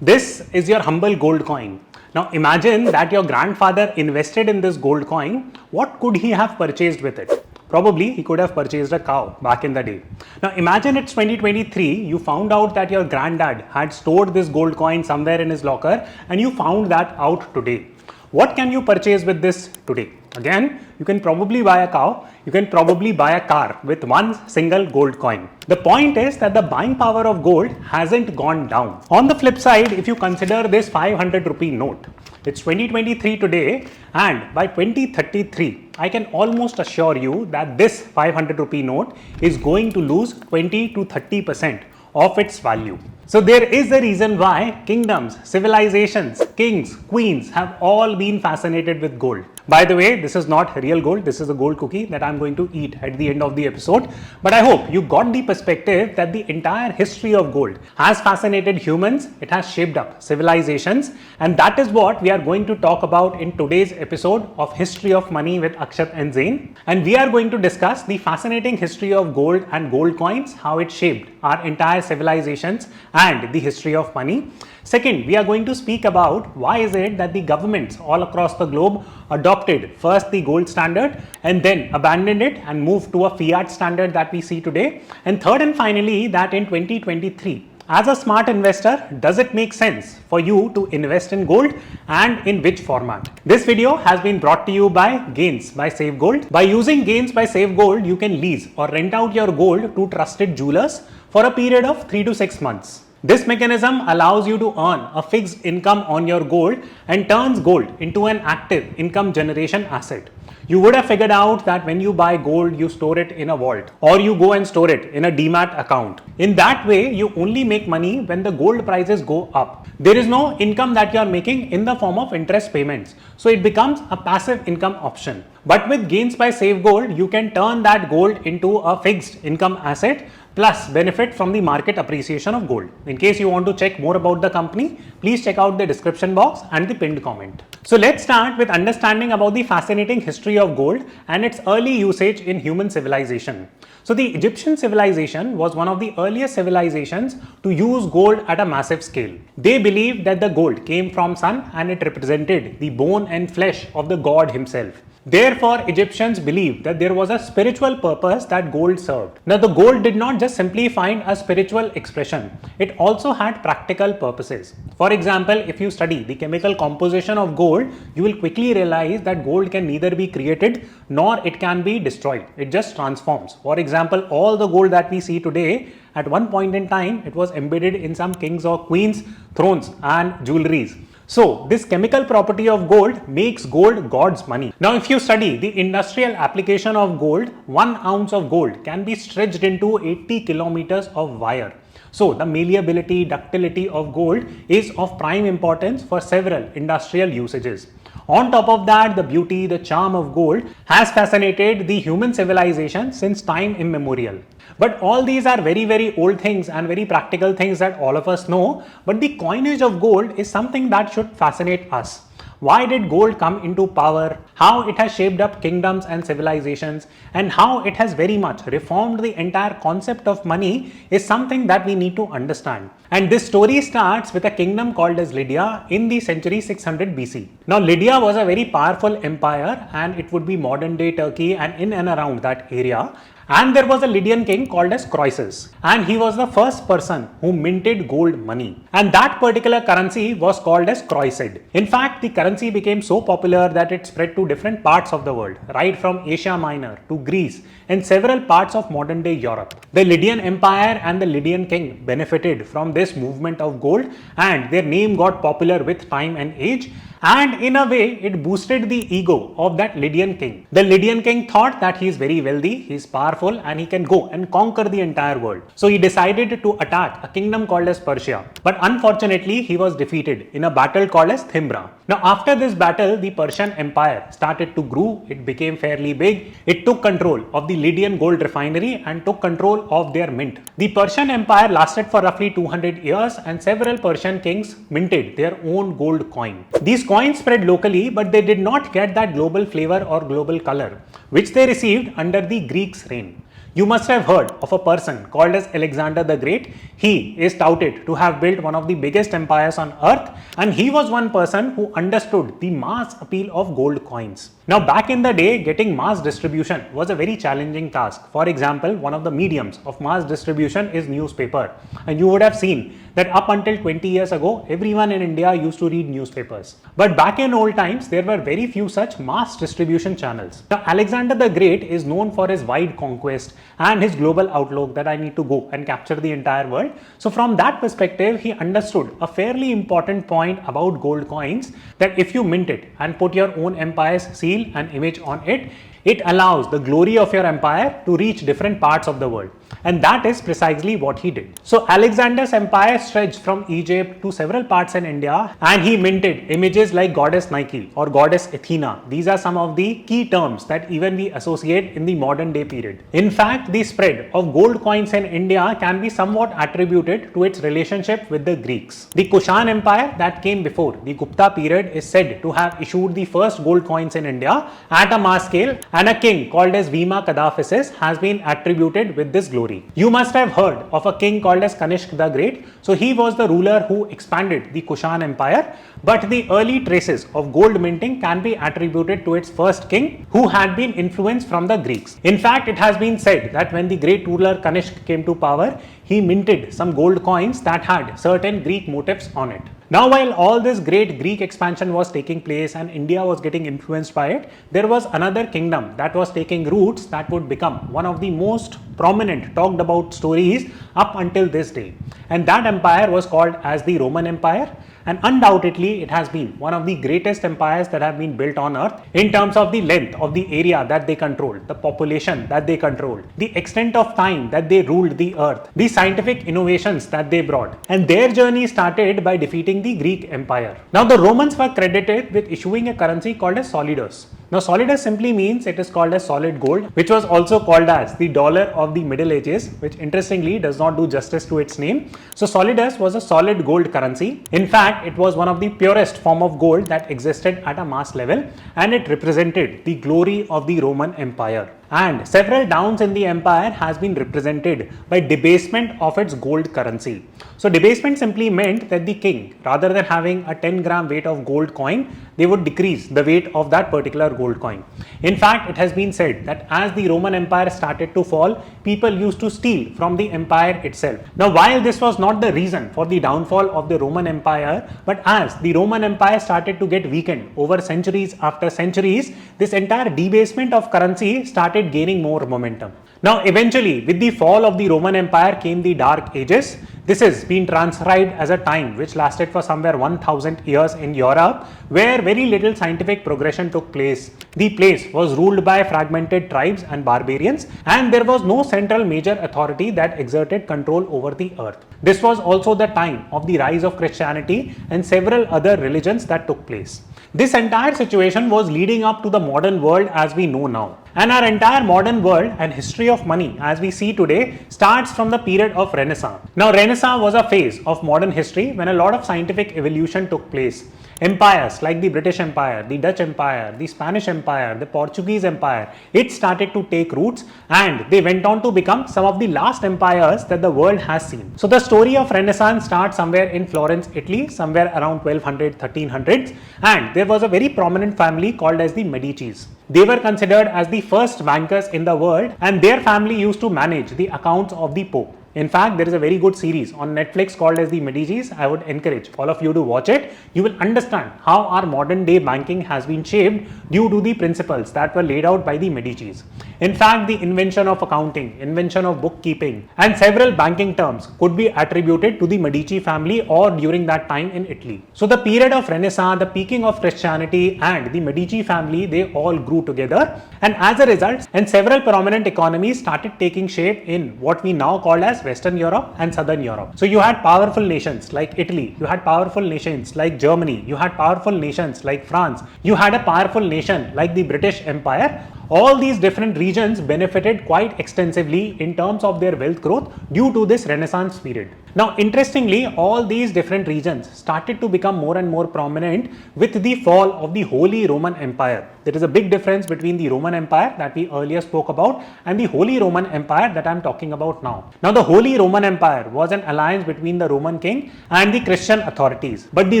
This is your humble gold coin. Now imagine that your grandfather invested in this gold coin. What could he have purchased with it? Probably he could have purchased a cow back in the day. Now imagine it's 2023, you found out that your granddad had stored this gold coin somewhere in his locker and you found that out today. What can you purchase with this today? Again, you can probably buy a cow, you can probably buy a car with one single gold coin. The point is that the buying power of gold hasn't gone down. On the flip side, if you consider this 500 rupee note, it's 2023 today, and by 2033, I can almost assure you that this 500 rupee note is going to lose 20 to 30% of its value. So there is a reason why kingdoms, civilizations, kings, queens have all been fascinated with gold. By the way, this is not real gold. This is a gold cookie that I'm going to eat at the end of the episode. But I hope you got the perspective that the entire history of gold has fascinated humans. It has shaped up civilizations. And that is what we are going to talk about in today's episode of History of Money with Akshat and Zain. And we are going to discuss the fascinating history of gold and gold coins, how it shaped our entire civilizations and the history of money. Second, we are going to speak about why is it that the governments all across the globe adopted first the gold standard and then abandoned it and moved to a fiat standard that we see today. And third and finally, that in 2023, as a smart investor, does it make sense for you to invest in gold and in which format? This video has been brought to you by Gains by Save Gold. By using Gains by Save Gold, you can lease or rent out your gold to trusted jewelers for a period of 3 to 6 months. This mechanism allows you to earn a fixed income on your gold and turns gold into an active income generation asset. You would have figured out that when you buy gold, you store it in a vault or you go and store it in a demat account. In that way, you only make money when the gold prices go up. There is no income that you are making in the form of interest payments. So it becomes a passive income option. But with Gains by Save Gold, you can turn that gold into a fixed income asset plus benefit from the market appreciation of gold. In case you want to check more about the company, please check out the description box and the pinned comment. So let's start with understanding about the fascinating history of gold and its early usage in human civilization. So the Egyptian civilization was one of the earliest civilizations to use gold at a massive scale. They believed that the gold came from sun and it represented the bone and flesh of the god himself. Therefore, Egyptians believed that there was a spiritual purpose that gold served. Now, the gold did not just simply find a spiritual expression, it also had practical purposes. For example, if you study the chemical composition of gold, you will quickly realize that gold can neither be created nor it can be destroyed. It just transforms. For example, all the gold that we see today, at one point in time, it was embedded in some kings or queens' thrones and jewelries. So this chemical property of gold makes gold God's money. Now if you study the industrial application of gold, 1 ounce of gold can be stretched into 80 kilometers of wire. So the malleability, ductility of gold is of prime importance for several industrial usages. On top of that, the beauty, the charm of gold has fascinated the human civilization since time immemorial. But all these are very, very old things and very practical things that all of us know. But the coinage of gold is something that should fascinate us. Why did gold come into power? How it has shaped up kingdoms and civilizations, and how it has very much reformed the entire concept of money is something that we need to understand. And this story starts with a kingdom called as Lydia in the century 600 BC. Now Lydia was a very powerful empire and it would be modern day Turkey and in and around that area. And there was a Lydian king called as Croesus, and he was the first person who minted gold money. And that particular currency was called as Croesid. In fact, the currency became so popular that it spread to different parts of the world, right from Asia Minor to Greece and several parts of modern day Europe. The Lydian Empire and the Lydian king benefited from this movement of gold, and their name got popular with time and age. And in a way, it boosted the ego of that Lydian king. The Lydian king thought that he is very wealthy, he is powerful, and he can go and conquer the entire world. So he decided to attack a kingdom called as Persia. But unfortunately, he was defeated in a battle called as Thimbra. Now after this battle, the Persian Empire started to grow. It became fairly big. It took control of the Lydian gold refinery and took control of their mint. The Persian Empire lasted for roughly 200 years and several Persian kings minted their own gold coin. These coins spread locally, but they did not get that global flavor or global color, which they received under the Greeks' reign. You must have heard of a person called as Alexander the Great. He is touted to have built one of the biggest empires on earth, and he was one person who understood the mass appeal of gold coins. Now, back in the day, getting mass distribution was a very challenging task. For example, one of the mediums of mass distribution is newspaper, and you would have seen that up until 20 years ago, everyone in India used to read newspapers. But back in old times, there were very few such mass distribution channels. Now, Alexander the Great is known for his wide conquest and his global outlook that I need to go and capture the entire world. So from that perspective, he understood a fairly important point about gold coins, that if you mint it and put your own empire's seal and image on it, it allows the glory of your empire to reach different parts of the world. And that is precisely what he did. So Alexander's empire stretched from Egypt to several parts in India, and he minted images like goddess Nike or goddess Athena. These are some of the key terms that even we associate in the modern day period. In fact, the spread of gold coins in India can be somewhat attributed to its relationship with the Greeks. The Kushan Empire that came before the Gupta period is said to have issued the first gold coins in India at a mass scale, and a king called as Vima Kadaphises has been attributed with this glory. You must have heard of a king called as Kanishk the Great. So he was the ruler who expanded the Kushan Empire, but the early traces of gold minting can be attributed to its first king, who had been influenced from the Greeks. In fact, it has been said that when the great ruler Kanishk came to power, he minted some gold coins that had certain Greek motifs on it. Now, while all this great Greek expansion was taking place and India was getting influenced by it, there was another kingdom that was taking roots that would become one of the most prominent talked about stories up until this day. And that empire was called as the Roman Empire. And undoubtedly, it has been one of the greatest empires that have been built on earth in terms of the length of the area that they controlled, the population that they controlled, the extent of time that they ruled the earth, the scientific innovations that they brought. And their journey started by defeating the Greek Empire. Now, the Romans were credited with issuing a currency called as solidus. Now, solidus simply means it is called as solid gold, which was also called as the dollar of the Middle Ages, which interestingly does not do justice to its name. So, solidus was a solid gold currency. In fact, it was one of the purest form of gold that existed at a mass level, and it represented the glory of the Roman Empire. And several downs in the empire has been represented by debasement of its gold currency. So debasement simply meant that the king, rather than having a 10-gram weight of gold coin, they would decrease the weight of that particular gold coin. In fact, it has been said that as the Roman Empire started to fall, people used to steal from the empire itself. Now, while this was not the reason for the downfall of the Roman Empire, but as the Roman Empire started to get weakened over centuries after centuries, this entire debasement of currency started gaining more momentum. Now, eventually, with the fall of the Roman Empire came the Dark Ages. This has been transcribed as a time which lasted for somewhere 1000 years in Europe, where very little scientific progression took place. The place was ruled by fragmented tribes and barbarians, and there was no central major authority that exerted control over the earth. This was also the time of the rise of Christianity and several other religions that took place. This entire situation was leading up to the modern world as we know now. And our entire modern world and history of money as we see today starts from the period of Renaissance. Now, Renaissance was a phase of modern history when a lot of scientific evolution took place. Empires like the British Empire, the Dutch Empire, the Spanish Empire, the Portuguese Empire, it started to take roots, and they went on to become some of the last empires that the world has seen. So the story of Renaissance starts somewhere in Florence, Italy, somewhere around 1200, 1300s, and there was a very prominent family called as the Medicis. They were considered as the first bankers in the world, and their family used to manage the accounts of the Pope. In fact, there is a very good series on Netflix called as the Medicis. I would encourage all of you to watch it. You will understand how our modern day banking has been shaped due to the principles that were laid out by the Medicis. In fact, the invention of accounting, invention of bookkeeping, and several banking terms could be attributed to the Medici family or during that time in Italy. So the period of Renaissance, the peaking of Christianity, and the Medici family, they all grew together, and as a result, and several prominent economies started taking shape in what we now call as Western Europe and Southern Europe. So you had powerful nations like Italy, you had powerful nations like Germany, you had powerful nations like France, you had a powerful nation like the British Empire. All these different regions benefited quite extensively in terms of their wealth growth due to this Renaissance period. Now, interestingly, all these different regions started to become more and more prominent with the fall of the Holy Roman Empire. There is a big difference between the Roman Empire that we earlier spoke about and the Holy Roman Empire that I am talking about now. Now, the Holy Roman Empire was an alliance between the Roman king and the Christian authorities. But the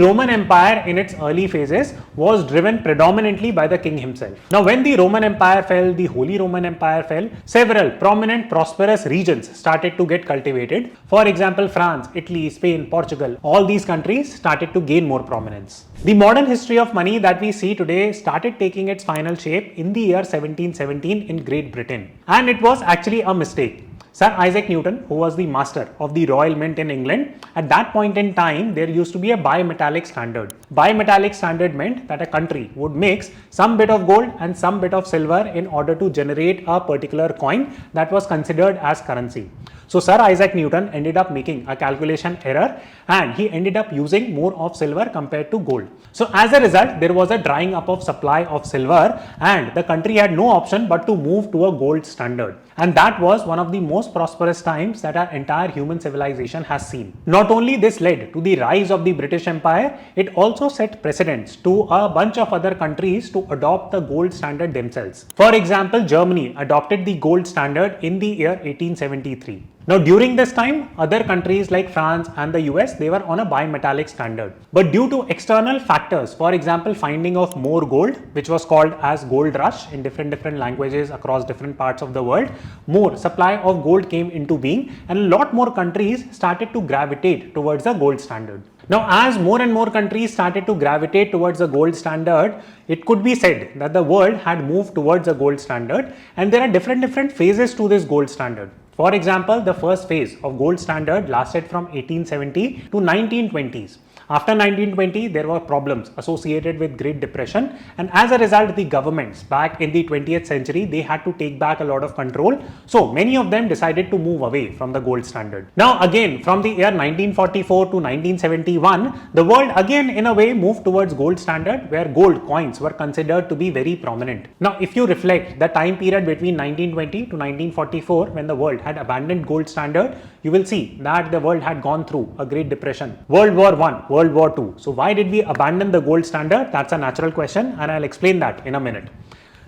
Roman Empire in its early phases was driven predominantly by the king himself. Now, when the Roman Empire fell, the Holy Roman Empire fell, several prominent prosperous regions started to get cultivated. For example, France, Italy, Spain, Portugal, all these countries started to gain more prominence. The modern history of money that we see today started taking its final shape in the year 1717 in Great Britain. And it was actually a mistake. Sir Isaac Newton, who was the master of the Royal Mint in England, at that point in time, there used to be a bimetallic standard. Bimetallic standard meant that a country would mix some bit of gold and some bit of silver in order to generate a particular coin that was considered as currency. So Sir Isaac Newton ended up making a calculation error and he ended up using more of silver compared to gold. So as a result, there was a drying up of supply of silver and the country had no option but to move to a gold standard. And that was one of the most prosperous times that our entire human civilization has seen. Not only this led to the rise of the British Empire, it also set precedents to a bunch of other countries to adopt the gold standard themselves. For example, Germany adopted the gold standard in the year 1873. Now, during this time, other countries like France and the US, they were on a bimetallic standard. But due to external factors, for example, finding of more gold, which was called as gold rush in different languages across different parts of the world, more supply of gold came into being and a lot more countries started to gravitate towards the gold standard. Now, as more and more countries started to gravitate towards the gold standard, it could be said that the world had moved towards a gold standard and there are different phases to this gold standard. For example, the first phase of gold standard lasted from 1870 to 1920s. After 1920, there were problems associated with Great Depression, and as a result, the governments back in the 20th century, they had to take back a lot of control. So many of them decided to move away from the gold standard. Now again, from the year 1944 to 1971, the world again in a way moved towards gold standard where gold coins were considered to be very prominent. Now if you reflect the time period between 1920 to 1944 when the world had abandoned gold standard, you will see that the world had gone through a Great Depression, World War I, World War II. So why did we abandon the gold standard? That's a natural question and I'll explain that in a minute.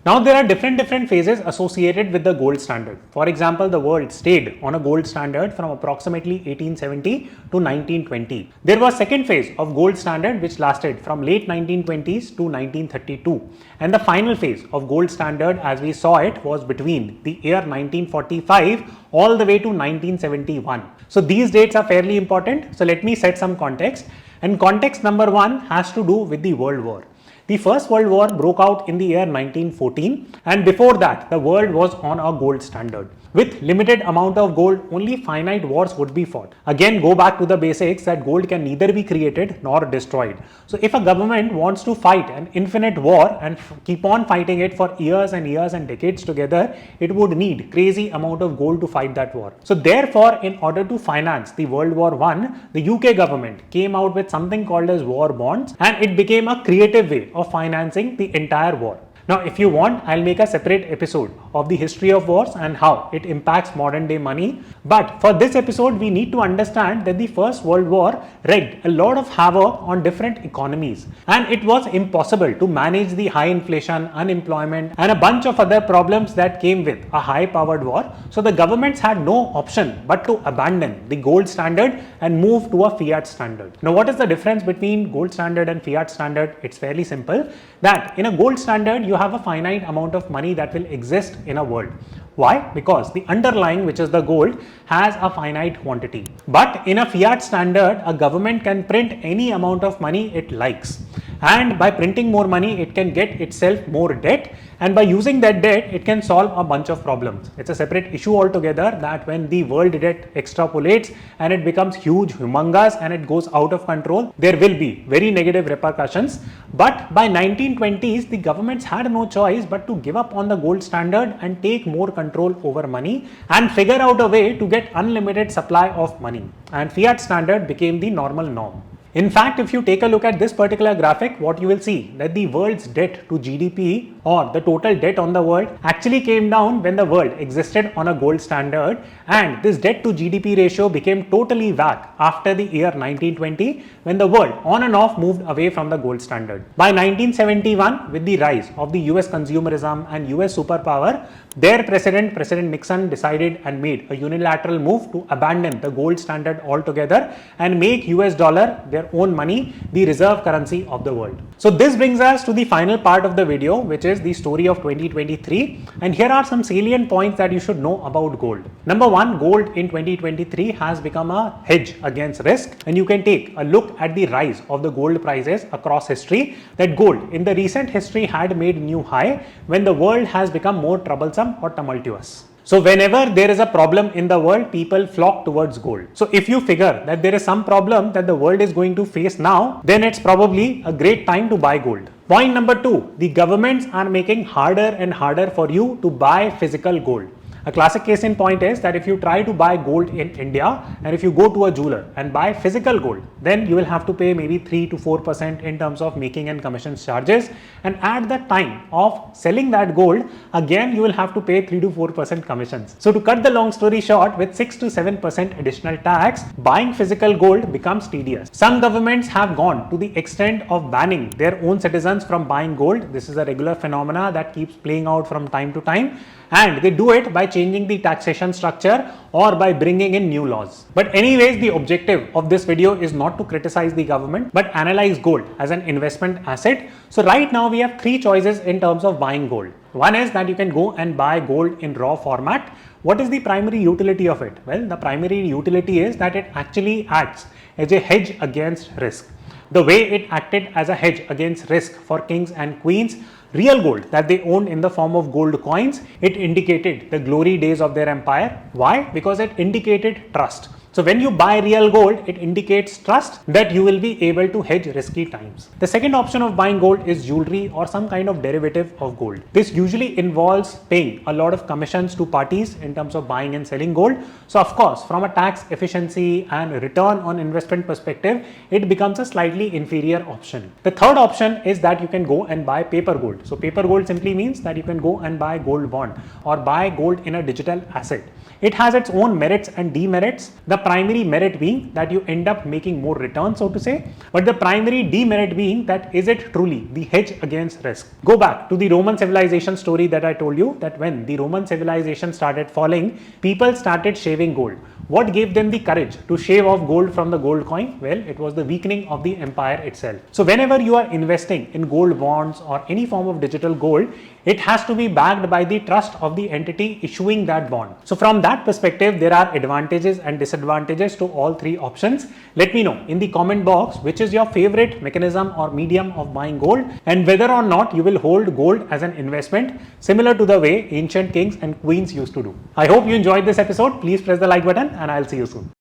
Now there are different phases associated with the gold standard. For example, the world stayed on a gold standard from approximately 1870 to 1920. There was second phase of gold standard which lasted from late 1920s to 1932. And the final phase of gold standard as we saw it was between the year 1945 all the way to 1971. So these dates are fairly important. So let me set some context. And context number one has to do with the World War. The First World War broke out in the year 1914 and before that the world was on a gold standard. With limited amount of gold, only finite wars would be fought. Again, go back to the basics that gold can neither be created nor destroyed. So if a government wants to fight an infinite war and keep on fighting it for years and years and decades together, it would need crazy amount of gold to fight that war. So therefore, in order to finance the World War I, the UK government came out with something called as war bonds and it became a creative way of financing the entire war. Now, if you want, I'll make a separate episode of the history of wars and how it impacts modern day money. But for this episode, we need to understand that the First World War wreaked a lot of havoc on different economies. And it was impossible to manage the high inflation, unemployment, and a bunch of other problems that came with a high powered war. So the governments had no option but to abandon the gold standard and move to a fiat standard. Now, what is the difference between gold standard and fiat standard? It's fairly simple that in a gold standard, you have a finite amount of money that will exist in a world. Why? Because the underlying, which is the gold, has a finite quantity. But in a fiat standard, a government can print any amount of money it likes. And by printing more money, it can get itself more debt. And by using that debt, it can solve a bunch of problems. It's a separate issue altogether that when the world debt extrapolates and it becomes huge, humongous, and it goes out of control, there will be very negative repercussions. But by 1920s, the governments had no choice but to give up on the gold standard and take more control over money and figure out a way to get unlimited supply of money. And fiat standard became the normal norm. In fact, if you take a look at this particular graphic, what you will see that the world's debt to GDP or the total debt on the world actually came down when the world existed on a gold standard, and this debt to GDP ratio became totally whack after the year 1920 when the world on and off moved away from the gold standard. By 1971, with the rise of the US consumerism and US superpower, their President Nixon decided and made a unilateral move to abandon the gold standard altogether and make US dollar, their own money, the reserve currency of the world. So this brings us to the final part of the video, which is the story of 2023, and here are some salient points that you should know about gold. Number one, gold in 2023 has become a hedge against risk, and you can take a look at the rise of the gold prices across history, that gold in the recent history had made new high when the world has become more troublesome or tumultuous. So whenever there is a problem in the world, people flock towards gold. So if you figure that there is some problem that the world is going to face now, then it's probably a great time to buy gold. Point number two, the governments are making harder and harder for you to buy physical gold. A classic case in point is that if you try to buy gold in India and if you go to a jeweler and buy physical gold, then you will have to pay maybe 3 to 4% in terms of making and commissions charges, and at the time of selling that gold, again you will have to pay 3 to 4% commissions. So to cut the long story short, with 6 to 7% additional tax, buying physical gold becomes tedious. Some governments have gone to the extent of banning their own citizens from buying gold. This is a regular phenomena that keeps playing out from time to time, and they do it by changing the taxation structure or by bringing in new laws. But anyways, the objective of this video is not to criticize the government but analyze gold as an investment asset. So right now we have three choices in terms of buying gold. One is that you can go and buy gold in raw format. What is the primary utility of it? Well, the primary utility is that it actually acts as a hedge against risk. The way it acted as a hedge against risk for kings and queens, real gold that they owned in the form of gold coins, it indicated the glory days of their empire. Why? Because it indicated trust. So when you buy real gold, it indicates trust that you will be able to hedge risky times. The second option of buying gold is jewelry or some kind of derivative of gold. This usually involves paying a lot of commissions to parties in terms of buying and selling gold. So of course, from a tax efficiency and return on investment perspective, it becomes a slightly inferior option. The third option is that you can go and buy paper gold. So paper gold simply means that you can go and buy gold bond or buy gold in a digital asset. It has its own merits and demerits. The primary merit being that you end up making more returns, so to say, but the primary demerit being that is it truly the hedge against risk. Go back to the Roman civilization story that I told you, that when the Roman civilization started falling, people started shaving gold. What gave them the courage to shave off gold from the gold coin? Well, it was the weakening of the empire itself. So whenever you are investing in gold bonds or any form of digital gold, it has to be backed by the trust of the entity issuing that bond. So from that perspective, there are advantages and disadvantages to all three options. Let me know in the comment box which is your favorite mechanism or medium of buying gold, and whether or not you will hold gold as an investment similar to the way ancient kings and queens used to do. I hope you enjoyed this episode. Please press the like button and I'll see you soon.